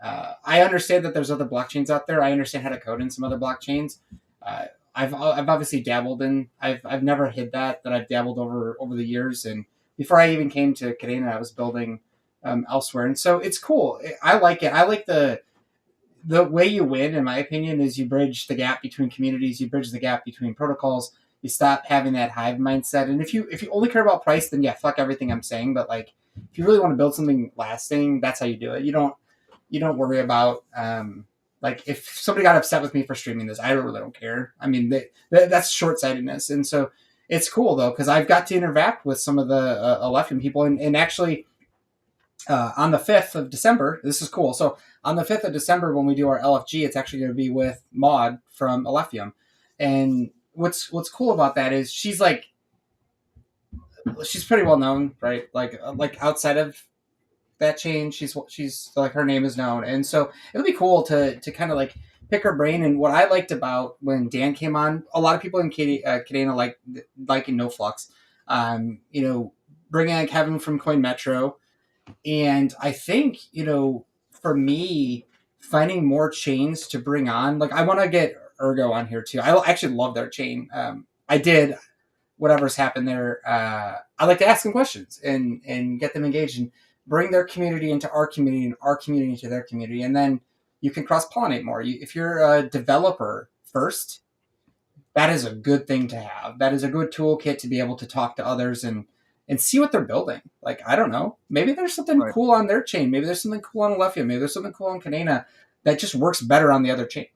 I understand that there's other blockchains out there. I understand how to code in some other blockchains. Uh, I've obviously dabbled in. I've never hid that I've dabbled over the years. And before I even came to Kadena, I was building elsewhere, and so it's cool. I like it. I like the way you win, in my opinion, is you bridge the gap between communities, you bridge the gap between protocols, you stop having that hive mindset. And if you only care about price, then yeah, fuck everything I'm saying. But like, if you really want to build something lasting, that's how you do it. You don't worry about like if somebody got upset with me for streaming this, I really don't care. I mean, that's short sightedness. And so it's cool though because I've got to interact with some of the Alephian people, and actually on the 5th of December, this is cool. So on the 5th of December, when we do our LFG, it's actually going to be with Maud from Alephium. And what's cool about that is she's pretty well known, right? Like outside of that chain, she's like her name is known, and so it'll be cool to kind of like pick her brain. And what I liked about when Dan came on, a lot of people in Kadena like in No Flux, bringing on Kevin from Coin Metro. And I think, for me, finding more chains to bring on, like I want to get Ergo on here too. I actually love their chain. I did whatever's happened there. I like to ask them questions and get them engaged and bring their community into our community and our community into their community. And then you can cross pollinate more. If you're a developer first, that is a good thing to have. That is a good toolkit to be able to talk to others and see what they're building. Like, I don't know. Maybe there's something Right. cool on their chain. Maybe there's something cool on Alephia. Maybe there's something cool on Kanena that just works better on the other chain.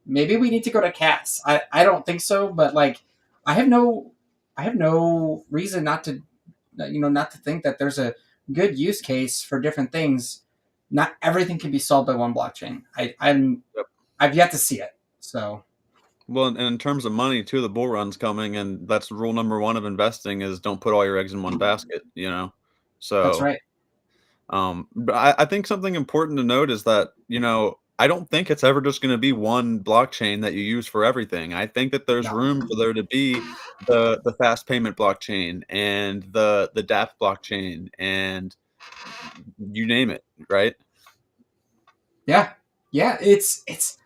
Maybe we need to go to CAS. I don't think so, but like I have no reason not to think that there's a good use case for different things. Not everything can be solved by one blockchain. Yep. I've yet to see it. So Well, and in terms of money too, the bull run's coming, and that's rule number one of investing is don't put all your eggs in one basket. that's So right. but I think something important to note is that, I don't think it's ever just going to be one blockchain that you use for everything. I think that there's No. room for there to be the fast payment blockchain and the DApp blockchain and you name it, right? Yeah. Yeah. It's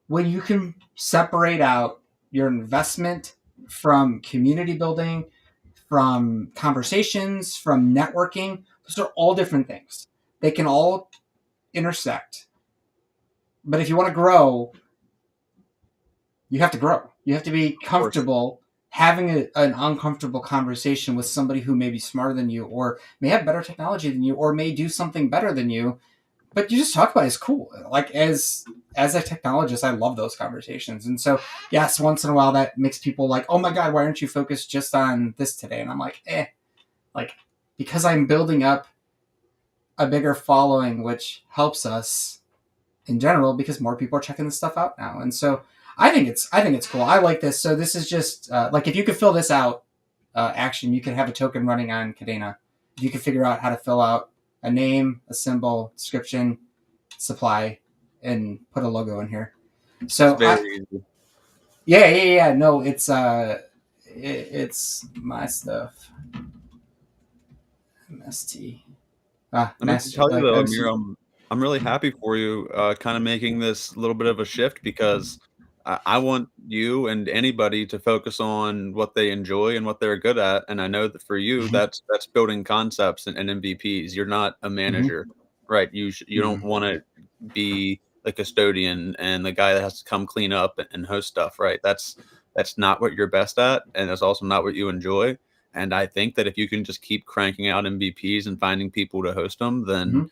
when you can separate out your investment from community building, from conversations, from networking. Those are all different things. They can all intersect. But if you want to grow, you have to grow. You have to be Of course. comfortable having an uncomfortable conversation with somebody who may be smarter than you, or may have better technology than you, or may do something better than you. But you just talk about it is cool. Like as a technologist, I love those conversations. And so yes, once in a while that makes people like, oh my God, why aren't you focused just on this today? And I'm like, like because I'm building up a bigger following, which helps us in general because more people are checking this stuff out now. And so I think it's cool. I like this. So this is just like if you could fill this out, Action, you can have a token running on Kadena. If you can figure out how to fill out a name, a symbol, description, supply, and put a logo in here. It's So very easy. yeah. No, it's it's my stuff. MST. I mean, to Master. tell you Like though, Amir, MC. I'm really happy for you, kind of making this little bit of a shift because I want you and anybody to focus on what they enjoy and what they're good at. And I know that for you, Hmm. that's building concepts and MVPs. You're not a Hmm. manager, right? You don't Hmm. want to be the custodian and the guy that has to come clean up and host stuff, right? That's not what you're best at, and that's also not what you enjoy. And I think that if you can just keep cranking out MVPs and finding people to host them, then Hmm.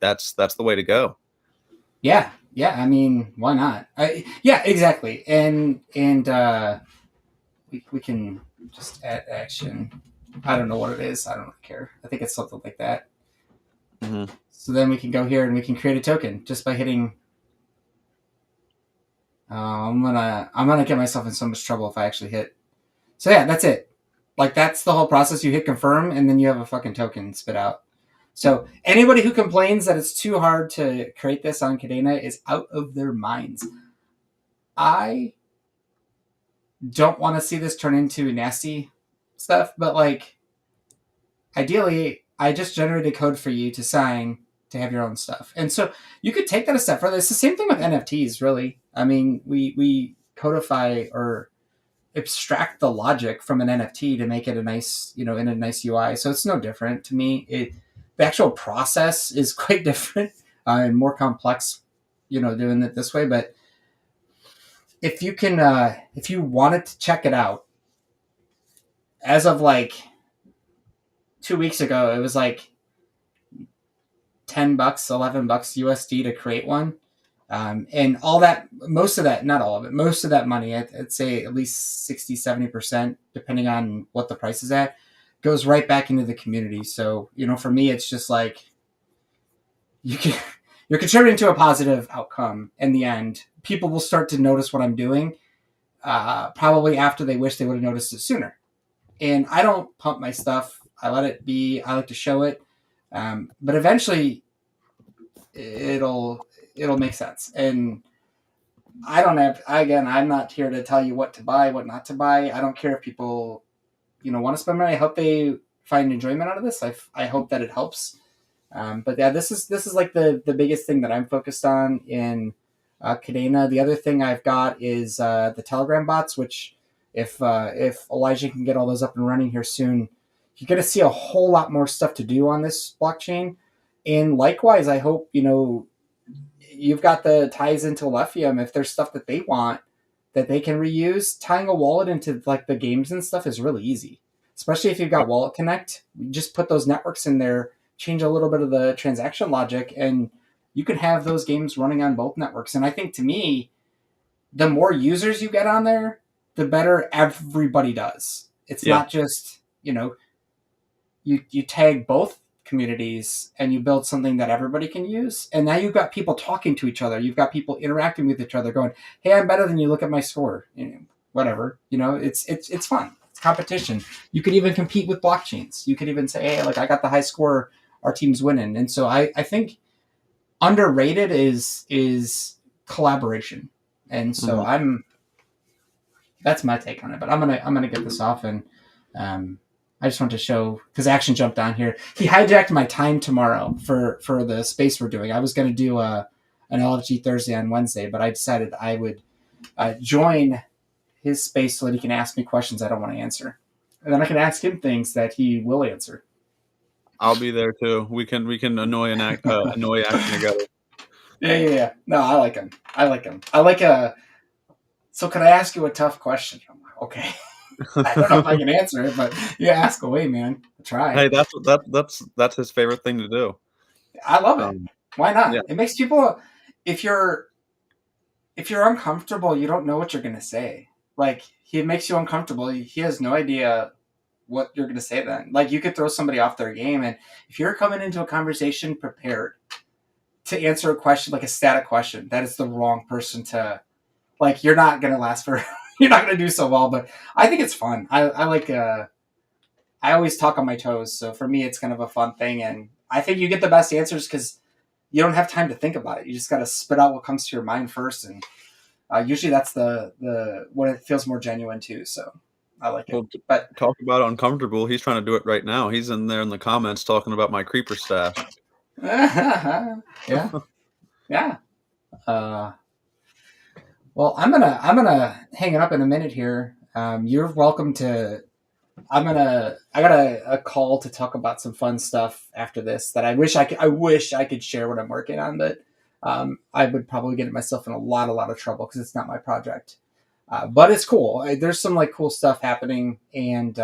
that's the way to go. Yeah, yeah. I mean, why not? Yeah, exactly. And we can just add action. I don't know what it is. I don't really care. I think it's something like that. Hmm. So then we can go here and we can create a token just by hitting. I'm gonna get myself in so much trouble if I actually hit. So yeah, that's it. Like that's the whole process. You hit confirm and then you have a fucking token spit out. So anybody who complains that it's too hard to create this on Kadena is out of their minds. I don't want to see this turn into nasty stuff, but like ideally, I just generated code for you to sign to have your own stuff. And so you could take that a step further. It's the same thing with NFTs, really. I mean, we codify or abstract the logic from an NFT to make it a nice, in a nice UI. So it's no different to me. The actual process is quite different and more complex, doing it this way. But if you wanted to check it out, as of like 2 weeks ago, it was like $10, $11 USD to create one. And all that, most of that, not all of it, most of that money, I'd say at least 60-70%, depending on what the price is at, goes right back into the community. So, for me, it's just like you can, you're contributing to a positive outcome in the end. People will start to notice what I'm doing, probably after they wish they would have noticed it sooner. And I don't pump my stuff. I let it be. I like to show it. But eventually, it'll it'll make sense. And I don't have again. I'm not here to tell you what to buy, what not to buy. I don't care if people want to spend money. I hope they find enjoyment out of this. I hope that it helps. But yeah, this is like the biggest thing that I'm focused on in Kadena. The other thing I've got is the Telegram bots, which if Elijah can get all those up and running here soon, you're going to see a whole lot more stuff to do on this blockchain. And likewise, I hope you've got the ties into Lefium. If there's stuff that they want that they can reuse, tying a wallet into like the games and stuff is really easy. Especially if you've got Wallet Connect, you just put those networks in there, change a little bit of the transaction logic, and you can have those games running on both networks. And I think to me, the more users you get on there, the better everybody does. It's Yeah. not just, you tag both communities and you build something that everybody can use, and now you've got people talking to each other, you've got people interacting with each other going, hey, I'm better than you, look at my score, whatever, it's fun, it's competition. You could even compete with blockchains. You could even say, hey, like I got the high score, our team's winning. And so I think underrated is collaboration. And so Hmm. that's my take on it. But I'm gonna get this off, and I just want to show because Action jumped on here. He hijacked my time tomorrow for the space we're doing. I was going to do an LFG Thursday on Wednesday, but I decided I would join his space so that he can ask me questions I don't want to answer, and then I can ask him things that he will answer. I'll be there too. We can annoy action together. Yeah. No, I like him. I like him. I like a. So, can I ask you a tough question? I'm like, okay. I don't know if I can answer it, but yeah, ask away, man. Try. Hey, that's his favorite thing to do. I love it. Um, Why yeah, not? It makes people. If you're if you're uncomfortable, you don't know what you're gonna say. Like he makes you uncomfortable. He has no idea what you're gonna say then. Like you could throw somebody off their game, and if you're coming into a conversation prepared to answer a question like a static question, that is the wrong person to. Like you're not gonna last for. You're not gonna do so well. But I think it's fun. I like. I always talk on my toes, so for me, it's kind of a fun thing, and I think you get the best answers because you don't have time to think about it. You just got to spit out what comes to your mind first, and usually that's the when it feels more genuine too. So I like it. Well, But talk about uncomfortable. He's trying to do it right now. He's in there in the comments talking about my creeper stash. yeah, yeah. Uh, well, I'm gonna hang it up in a minute here. You're welcome to. I got a call to talk about some fun stuff after this that I wish I could share what I'm working on, but I would probably get myself in a lot of trouble because it's not my project. But it's cool. There's some like cool stuff happening, and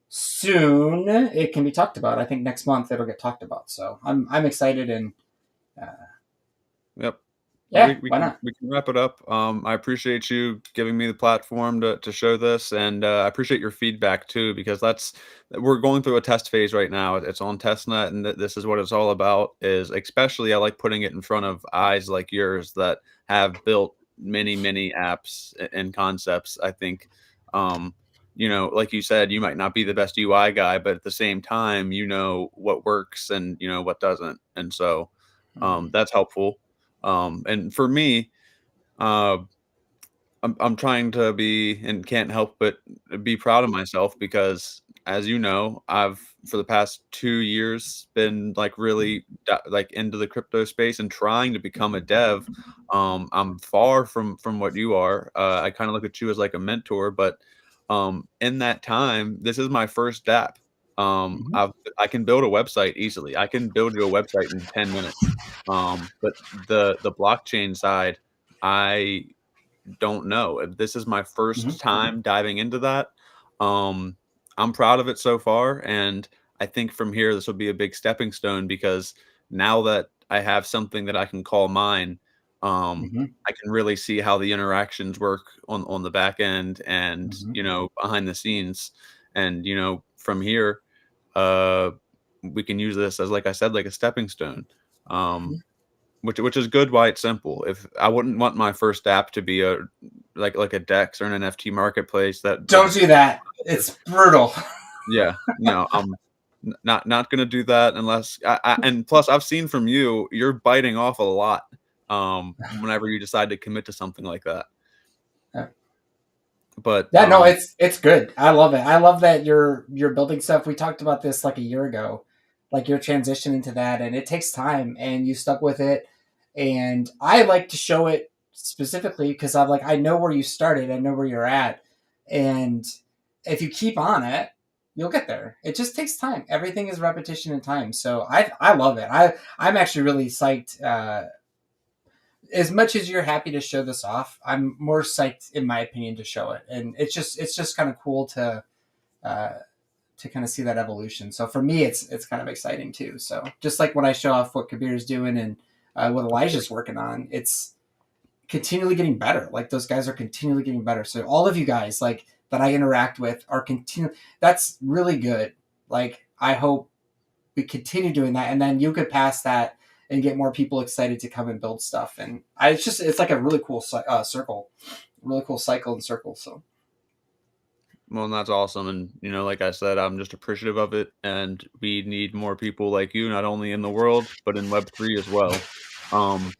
soon it can be talked about. I think next month it'll get talked about. So I'm excited, and uh, Yep. yeah, why not? We can wrap it up. I appreciate you giving me the platform to show this, and I appreciate your feedback too, because we're going through a test phase right now. It's on testnet, and this is what it's all about. Is especially I like putting it in front of eyes like yours that have built many apps and concepts. I think, like you said, you might not be the best UI guy, but at the same time, you know what works and you know what doesn't, and so that's helpful. And for me, uh, I'm trying to be and can't help but be proud of myself because, as you know, I've for the past 2 years been like really like into the crypto space and trying to become a dev. I'm far from what you are. I kind of look at you as like a mentor, but in that time, this is my first DApp. Mhm. I can build a website easily. I can build you a website in 10 minutes. But the blockchain side, I don't know. This is my Mhm. first time diving into that. Um, I'm proud of it so far, and I think from here this will be a big stepping stone because now that I have something that I can call mine, Mhm. I can really see how the interactions work on the back end and Mhm. behind the scenes, and from here, uh, we can use this as like I said, like a stepping stone. Um, which is good why it's simple. If I wouldn't want my first app to be a like a Dex or an NFT marketplace that Don't do that. It's brutal. yeah, no, I'm not gonna do that unless and plus I've seen from you, you're biting off a lot whenever you decide to commit to something like that. But Yeah, no, it's good. I love it. I love that you're building stuff. We talked about this like a year ago, like you're transitioning to that, and it takes time, and you stuck with it. And I like to show it specifically because I'm like I know where you started, I know where you're at, and if you keep on it, you'll get there. It just takes time. Everything is repetition and time. So I love it. I'm actually really psyched. As much as you're happy to show this off, I'm more psyched, in my opinion, to show it. And it's just kind of cool uh, to kind of see that evolution. So for me, it's kind of exciting too. So just like when I show off what Kabir's doing and what Elijah's working on, it's continually getting better. Like those guys are continually getting better. So all of you guys like that I interact with are continue. That's really good. Like I hope we continue doing that, and then you could pass that and get more people excited to come and build stuff. And it's like a really cool circle, really cool cycle and circle. So well, that's awesome. And, like I said, I'm just appreciative of it. And we need more people like you, not only in the world, but in Web3 as well. Um,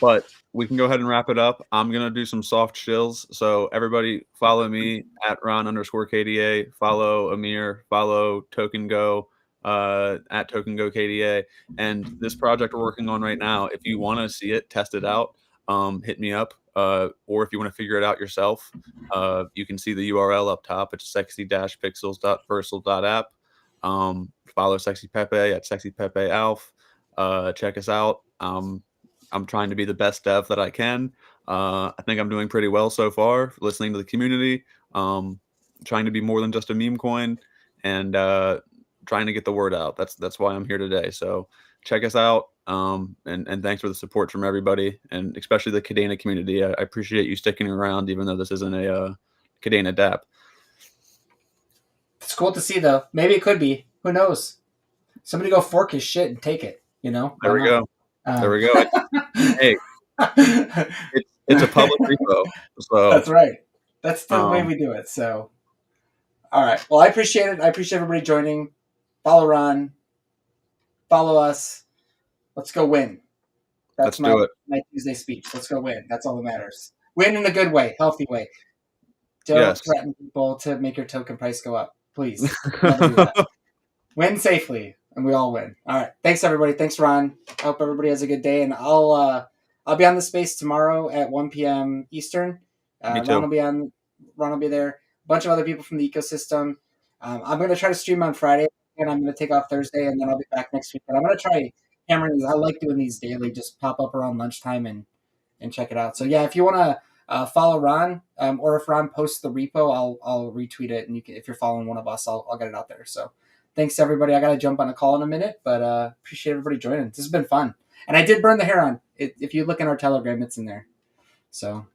But we can go ahead and wrap it up. I'm gonna do some soft shills. So everybody follow me at Ron_KDA, follow Amir, follow Token Go at Token Go KDA. And this project we're working on right now, if you want to see it, test it out, hit me up. Or if you want to figure it out yourself, you can see the URL up top. It's sexy-pixels.versal.app. Follow Sexy Pepe at Sexy Pepe Alf. Check us out. I'm trying to be the best dev that I can. I think I'm doing pretty well so far, listening to the community, trying to be more than just a meme coin, and trying to get the word out. That's why I'm here today. So check us out, and thanks for the support from everybody, and especially the Kadena community. I appreciate you sticking around, even though this isn't a Kadena DApp. it's cool to see, though. Maybe it could be. Who knows? Somebody go fork his shit and take it. There Why we not? go. There we go. Hey, it's a public repo, so That's right. That's the way um, we do it. So, all right. Well, I appreciate it. I appreciate everybody joining. Follow Ron. Follow us. Let's go win. That's let's do it. my Tuesday speech. Let's go win. That's all that matters. Win in a good way, healthy way. Don't Yes. threaten people to make your token price go up. Please. Never do that. Win safely, and we all win. All right. Thanks, everybody. Thanks, Ron. I hope everybody has a good day, and I'll be on the space tomorrow at 1 p.m. Eastern. Me Ron too. will be on. Ron will be there. A bunch of other people from the ecosystem. I'm going to try to stream on Friday, and I'm going to take off Thursday, and then I'll be back next week. But I'm going to try hammering these. I like doing these daily. Just pop up around lunchtime and check it out. So yeah, if you want to follow Ron, or if Ron posts the repo, I'll retweet it, and you can, if you're following one of us, I'll get it out there. So thanks everybody. I got to jump on a call in a minute, but appreciate everybody joining. This has been fun, and I did burn the hair on. If you look in our Telegram, it's in there. So